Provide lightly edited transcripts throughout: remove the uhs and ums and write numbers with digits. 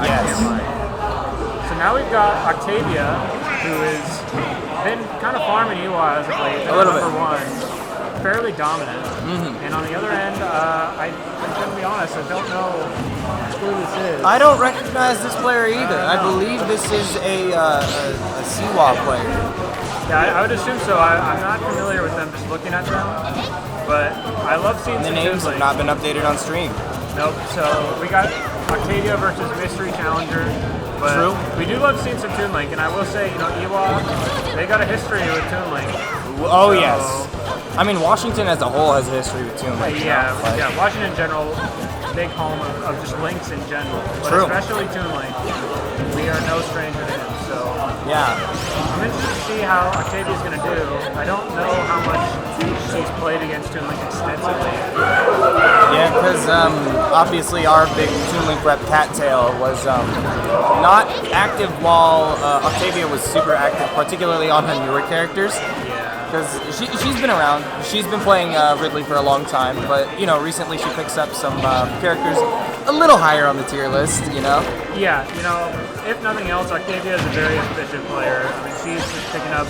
I can't lie. So now we've got Octavia, who has been kind of farming Ewok as of late. A little bit. Number one, fairly dominant. And on the other end, I'm going to be honest, I don't know who this is. I don't recognize this player either. I believe this is a Siwa player. Yeah, I would assume so. I'm not familiar with them just looking at them, but I love seeing The some names Toon have not been updated on stream. Nope. So we got Octavia versus Mystery Challenger. But True. We do love seeing some Toon Link, and I will say, Ewok, they got a history with Toon Link. Oh, yes. I mean, Washington as a whole has a history with Toon Link. Yeah, Washington in general, big home of just links in general. But True. especially Toon Link. We are no stranger to him, so yeah. I'm interested to see how Octavia's going to do. I don't know how much she's played against Toon Link extensively. Yeah, because obviously our big Toon Link rep Cattail was not active while Octavia was super active, particularly on her newer characters. Because she's been around. She's been playing Ridley for a long time, but, recently she picks up some characters a little higher on the tier list, Yeah, if nothing else, Octavia is a very efficient player. I mean, she's just picking up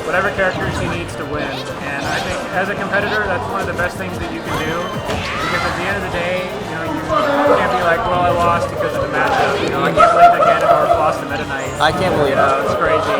whatever character she needs to win. And I think as a competitor, that's one of the best things that you can do. Because at the end of the day, you can't be like, well, I lost because of the matchup. I can't believe that Ganondorf lost to Meta Knight. I can't believe it. It's crazy.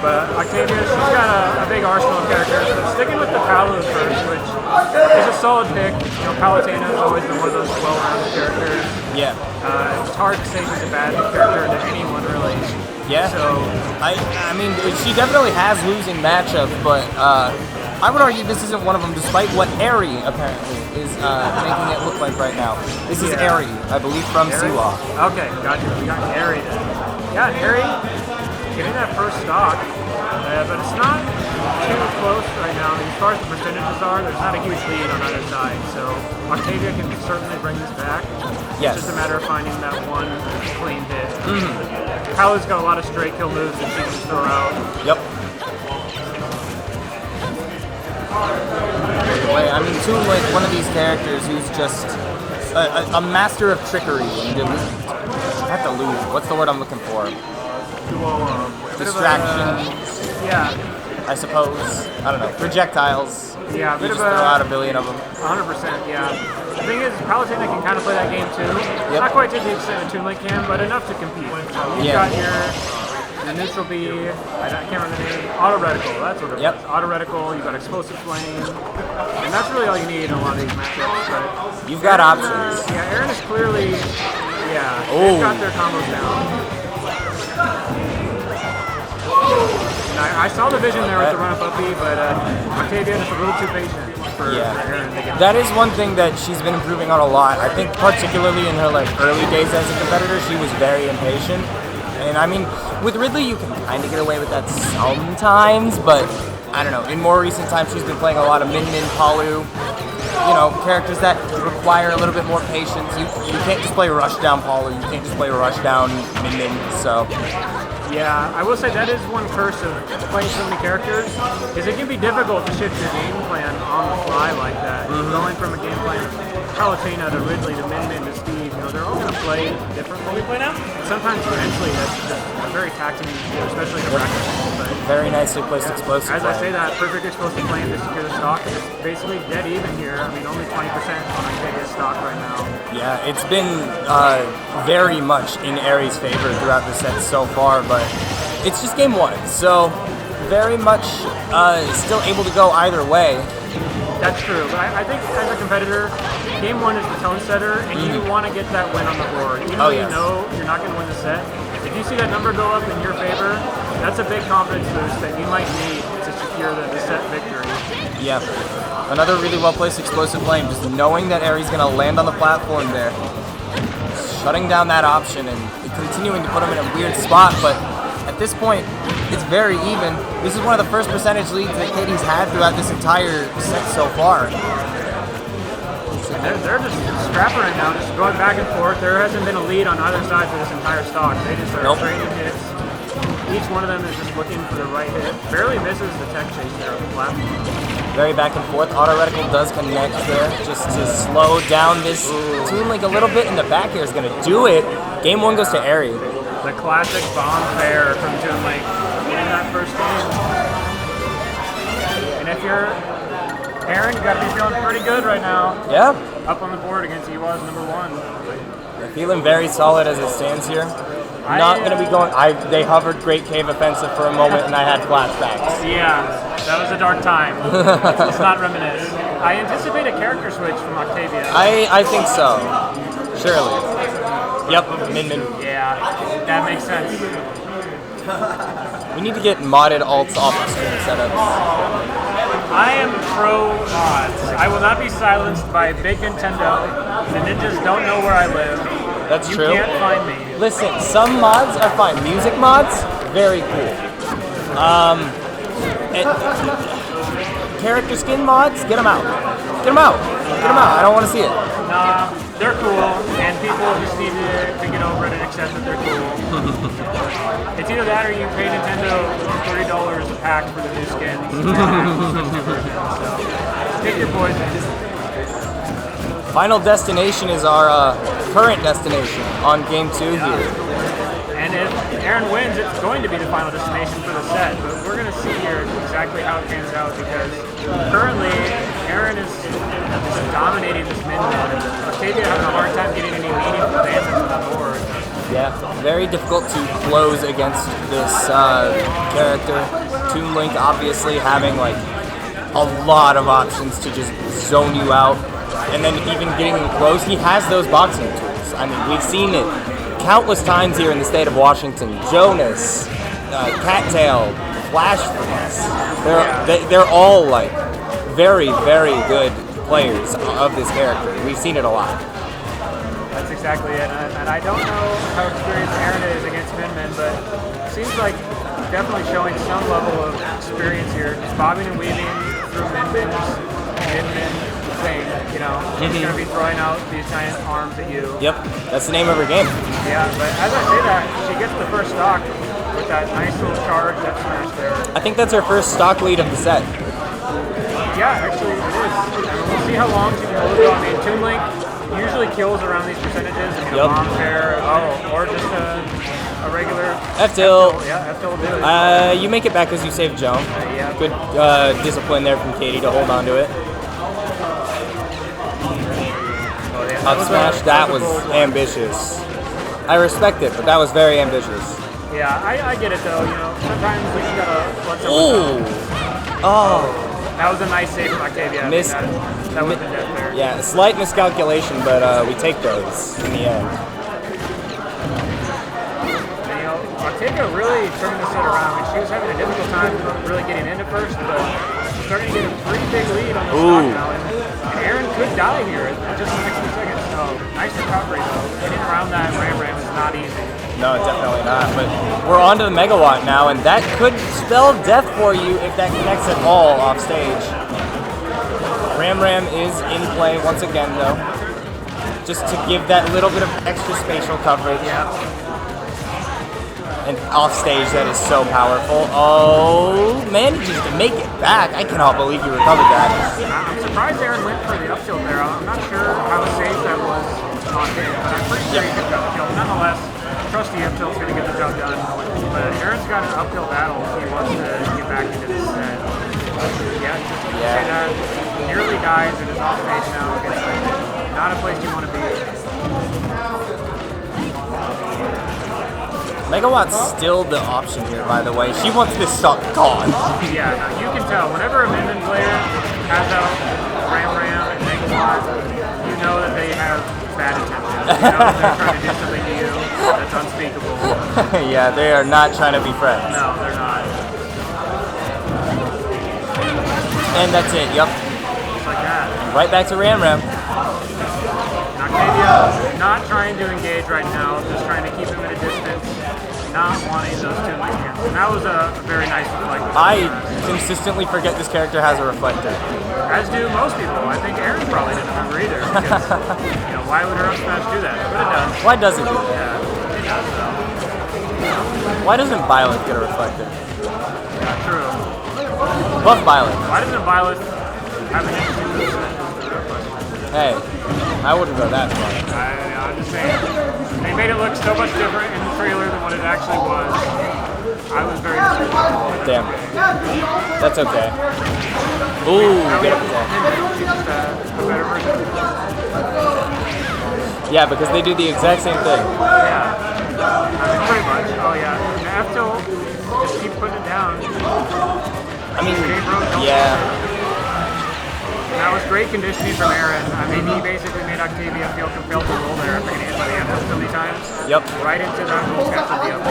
But Octavia, she's got a big arsenal of characters. But sticking with the Palu first, which is a solid pick. Palutena has always been one of those well-rounded characters. Yeah. It's hard to say she's a bad character to anyone, really. Yeah. So I mean, she definitely has losing matchups, but I would argue this isn't one of them, despite what Eri apparently is making it look like right now. This is Eri, I believe, from Siwa. Okay, gotcha. We got Eri then. Yeah, Eri getting that first stock, but it's not too close right now. I mean, as far as the percentages are, there's not a huge lead on either side. So Octavia can certainly bring this back. Yes. It's just a matter of finding that one clean hit. Palu's got a lot of straight kill moves that she can just throw out. Yep. I mean, Toon Link, one of these characters who's just a master of trickery and delusion. Not delusion. What's the word I'm looking for? Distractions. Yeah. I suppose. I don't know. Projectiles. Yeah, a bit you of just throw out a billion of them. 100%, yeah. The thing is, Palutena can kind of play that game too. Yep. Not quite to the extent that Toon Link can, but enough to compete. You've got your neutral B, I can't remember the name, auto reticle, that's what it was. Auto reticle, you've got explosive flame, and that's really all you need in a lot of these matchups. But you've got options. Aaron is clearly, they've got their combos down. I saw the vision there with the run-up up B, but Octavia is a little too patient for Aaron to get. That is one thing that she's been improving on a lot. I think particularly in her early days as a competitor, she was very impatient. And I mean, with Ridley, you can kind of get away with that sometimes, but I don't know. In more recent times, she's been playing a lot of Min Min Palu. Characters that require a little bit more patience. You can't just play rush down Palu. You can't just play rush down Min Min. So. Yeah, I will say that is one curse of playing so many characters, is it can be difficult to shift your game plan on the fly like that. Going from a game plan of Palutena to Ridley to Min Min to Steve, they're all going to play differently. Sometimes mentally that's just very taxing, especially in a bracket. But very nicely placed explosive. As I say that, perfect explosive flame to secure the stock is basically dead even here. I mean, only 20% on Octavia's stock right now. Yeah, it's been very much in Eri's favor throughout the set so far, but it's just game one, so very much still able to go either way. That's true, but I think as a competitor, game one is the tone setter, and you want to get that win on the board. Even though you know you're not going to win the set, if you see that number go up in your favor, that's a big confidence boost that you might need to secure the set victory. Yeah. Another really well-placed explosive flame, just knowing that Eri's going to land on the platform there. Shutting down that option and continuing to put him in a weird spot, but at this point, it's very even. This is one of the first percentage leads that Katie's had throughout this entire set so far. They're just scrapping right now, just going back and forth. There hasn't been a lead on either side for this entire stock. They just are trading hits. Each one of them is just looking for the right hit. Barely misses the tech chase there on the platform. Very back and forth. Auto reticle does connect there just to slow down this Toon Link a little bit, and the back air is going to do it. Game 1 goes to Airy. The classic bomb fair from Toon Link in that first game. And if you're Aaron, you got to be feeling pretty good right now. Yeah. Up on the board against Ewa's #1. They're feeling very solid as it stands here. Not going to be going... They hovered Great Cave Offensive for a moment, and I had flashbacks. Yeah, that was a dark time. Let's not reminisce. I anticipate a character switch from Octavia. I think so. Surely. Yep, Min. Yeah, that makes sense. We need to get modded alts off the screen setups. I am pro mods. I will not be silenced by Big Nintendo. The ninjas don't know where I live. That's true. You can't find me. Listen, some mods are fine. Music mods, very cool. Character skin mods, get them out. Get them out. Get them out. I don't want to see it. Nah, they're cool, and people just need to get over it and accept that they're cool. It's either that or you pay Nintendo $30 a pack for the new skins. So, pick your poison. Final destination is our current destination on game 2 here. And if Aaron wins, it's going to be the final destination for the set. But we're going to see here exactly how it pans out because currently Aaron is dominating this mid-mid. Octavia having a hard time getting any meaningful advances on the board. Yeah, very difficult to close against this character. Toon Link obviously having like a lot of options to just zone you out. And then even getting him close, he has those boxing tools. I mean, we've seen it countless times here in the state of Washington. Jonas, Cattail, Flash Freeze. They're all like very, very good players of this character. We've seen it a lot. That's exactly it. And I don't know how experienced Aaron is against Min, but it seems like definitely showing some level of experience here. Just bobbing and weaving through Min thing, you know. She's going to be throwing out these giant arms at you. Yep, that's the name of her game. Yeah, but as I say that, she gets the first stock with that nice little charge, that smash there. I think that's her first stock lead of the set. Yeah, actually it is. I mean, we'll see how long she can hold it. I mean, Toon Link usually kills around these percentages. You know, bomb pair, or just a regular F-tilt. Yeah, F-tilt will do it. You make it back because you saved Joan. Yeah. Good discipline there from Katie to hold on to it. Up smash, that was ambitious. I respect it, but that was very ambitious. Yeah, I get it though, you know, sometimes we just gotta let someone know. That was a nice save from Octavia. Miss, that would have been death there. Yeah, a slight miscalculation, but we take those in the end. And, you know, Octavia really turning the set around. I mean, she was having a difficult time really getting into first, but starting to get a pretty big lead on the stock now. And Aaron could die here in just the next few seconds. So, nice recovery though. Getting around that Ram is not easy. No, definitely not. But we're on to the Megawatt now, and that could spell death for you if that connects at all off stage. Ram is in play once again though, just to give that little bit of extra spatial coverage. Yeah. And off stage, that is so powerful. Oh, manages to make it back. I cannot believe you recovered that. I'm surprised Aaron went for the up tilt there. I'm not sure how safe that was on him, but I'm pretty sure he could got the kill. Nonetheless, trust the up tilt's going to get the job done. But Aaron's got an uphill battle if he wants to get back into this set. Yeah, just to say that. Nearly dies and is off stage now against not a place you want to be. Megawatt's still the option here, by the way. She wants this stock gone. Yeah, no, you can tell. Whenever a Min player has out Ram and Megawatt, you know that they have bad intentions. You know that they're trying to do something to you that's unspeakable. Yeah, they are not trying to be friends. No, they're not. And that's it, yep. Just like that. Right back to Ram. Octavia not trying to engage right now, just trying to keep him at a distance, not wanting those two link hits. And that was a very nice reflector. I consistently forget this character has a reflector. As do most people. I think Aaron probably didn't remember either. Because, you know, why would her up smash do that? But it does. Why does it do that? Yeah, it does though. Why doesn't Violet get a reflector? Yeah, true. Love Violet. Why doesn't Violet having it to the real question. Hey, I wouldn't go that far. I'm just saying, they made it look so much different in the trailer than what it actually was. I was very disappointed. Damn. That's okay. Ooh, get up there. A better version. Yeah, because they do the exact same thing. Yeah. I mean, pretty much. Oh, yeah. And F tilt, just keep putting it down. I mean, yeah. And that was great conditioning from Aaron. I mean, he basically made Octavia feel compelled to roll there after getting hit by the F tilt so many times. Yep. Right into that roll catch of the up.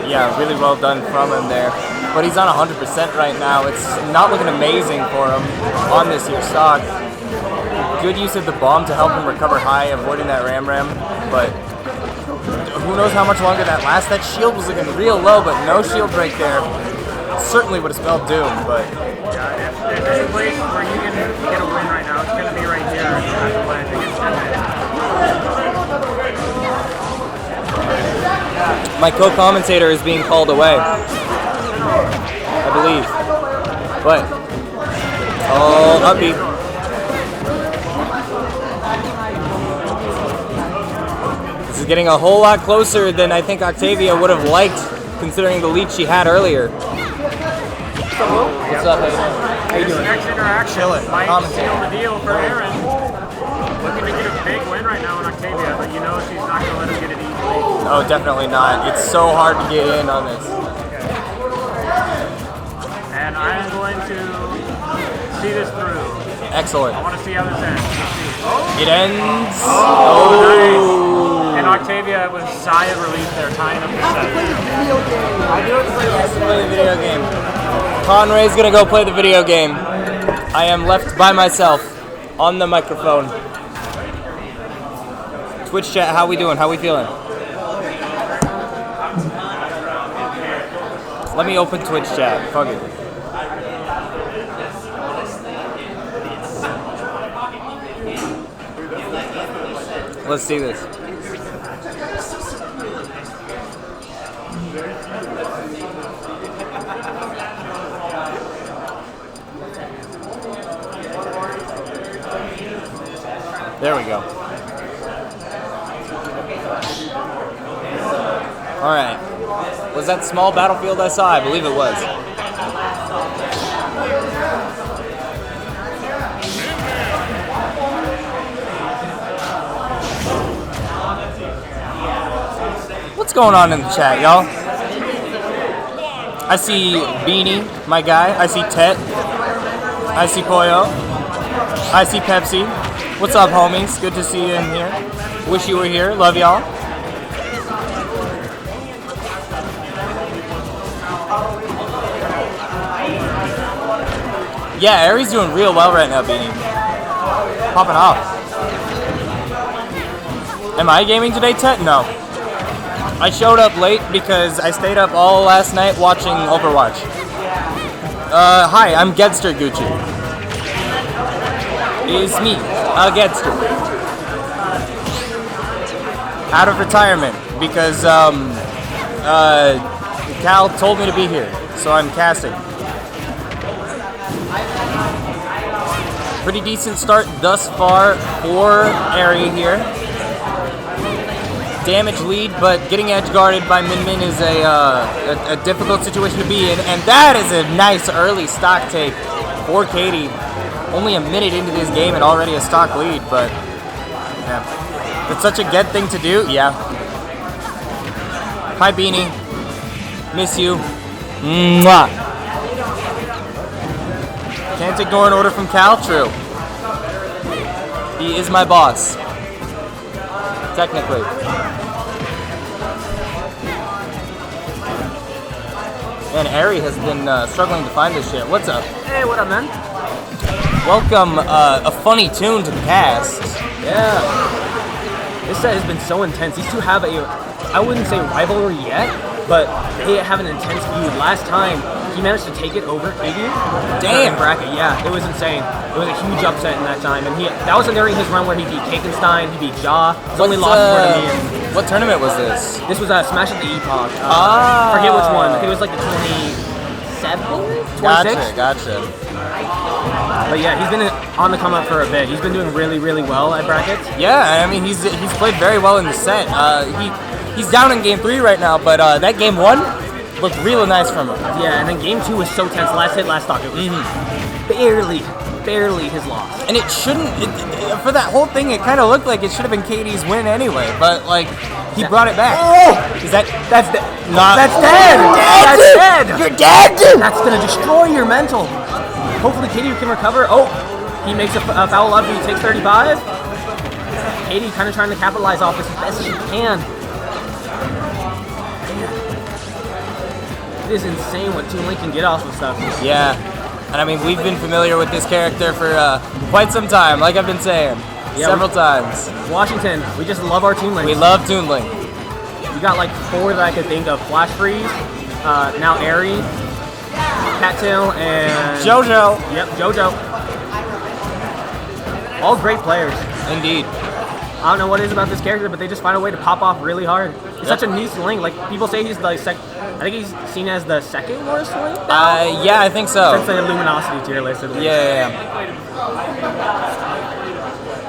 Yeah, really well done from him there. But he's on 100% right now. It's not looking amazing for him on this year's stock. Good use of the bomb to help him recover high, avoiding that ram. But who knows how much longer that lasts. That shield was looking real low, but no shield break there. Certainly would have spelled doom, but... Yeah, if there's any place where you can get a win right now, it's going to be right here at the ledge against Emmett. My co-commentator is being called away, I believe. But, oh, uppy. This is getting a whole lot closer than I think Octavia would have liked, considering the lead she had earlier. What's up, how you doing? This next interaction might seal the deal for Aaron. Looking to get a big win right now in Octavia, but you know she's not going to let him get it easily. Oh, definitely not. It's so hard to get in on this. And I am going to see this through. Excellent. I want to see how this ends. Oh. It ends. Oh, nice. And Octavia with a sigh of relief there, tying up the set. Play the video game. Conray's gonna go play the video game. I am left by myself on the microphone. Twitch chat, how we doing? How we feeling? Let me open Twitch chat. Fuck it. Let's see this. There we go. Alright. Was that small battlefield I saw? I believe it was. What's going on in the chat, y'all? I see Beanie, my guy. I see Tet. I see Pollo. I see Pepsi. What's up, homies? Good to see you in here. Wish you were here. Love y'all. Yeah, Aries doing real well right now, Beanie. Popping off. Am I gaming today, Tet? No. I showed up late because I stayed up all last night watching Overwatch. Hi, I'm Gedster Gucci. It's me, Gedster. Out of retirement because Cal told me to be here, so I'm casting. Pretty decent start thus far for Ari here. Damage lead, but getting edge guarded by Min Min is a difficult situation to be in, and that is a nice early stock take for Katie. Only a minute into this game and already a stock lead, but yeah, it's such a good thing to do. Yeah. Hi Beanie, miss you. Mwah. Can't ignore an order from Cal. True. He is my boss. Technically. Man, Ari has been struggling to find this shit. What's up? Hey, what up, man? Welcome, a funny Toon to the cast. Yeah. This set has been so intense. These two have I wouldn't say rivalry yet, but they have an intense feud. Last time, he managed to take it over Katie. Damn. Bracket, yeah, it was insane. It was a huge upset in that time, and that was during his run where he beat Kakenstein, he beat Jaw. His only loss were to me. What tournament was this? This was Smash at the Epoch. Forget which one. I think it was like the 27th? 26th? Gotcha. But yeah, he's been on the come up for a bit. He's been doing really, really well at brackets. Yeah, I mean, he's played very well in the set. He's down in game 3 right now, but that game 1 looked really nice from him. Yeah, and then game 2 was so tense. Last hit, last stock. It was barely his loss. And it shouldn't, for that whole thing, it kind of looked like it should have been Katie's win anyway, but like, he brought it back. Is that's dead? That's dead! That's dead! You're dead! That's gonna destroy your mental. Hopefully Katie can recover. Oh, he makes a foul up, he takes 35. Katie kind of trying to capitalize off this as best as she can. It is insane what Toon Link can get off of stuff. Yeah, and I mean, we've been familiar with this character for quite some time, like I've been saying, several times. Washington, we just love our Toon Link. We love Toon Link. We got like 4 that I could think of. Flash Freeze, now Airy, Cattail, and... JoJo. Yep, JoJo. All great players. Indeed. I don't know what it is about this character, but they just find a way to pop off really hard. He's such a niche link. Like, people say he's like I think he's seen as the second worst link now? Yeah, I think so. Since the Luminosity tier list, at least. Yeah.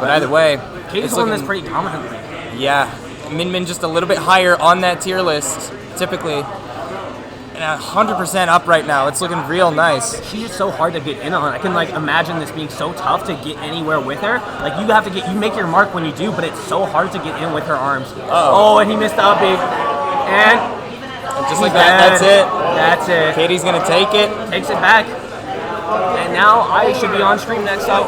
But either way, Katie's won this pretty dominantly. Yeah. Min just a little bit higher on that tier list, typically. And 100% up right now. It's looking real nice. She's just so hard to get in on. I can like imagine this being so tough to get anywhere with her. Like you have to you make your mark when you do, but it's so hard to get in with her arms. Oh, and he missed the up big. And just like that, that's it. That's it. Katie's gonna take it. Takes it back. And now I should be on stream next up.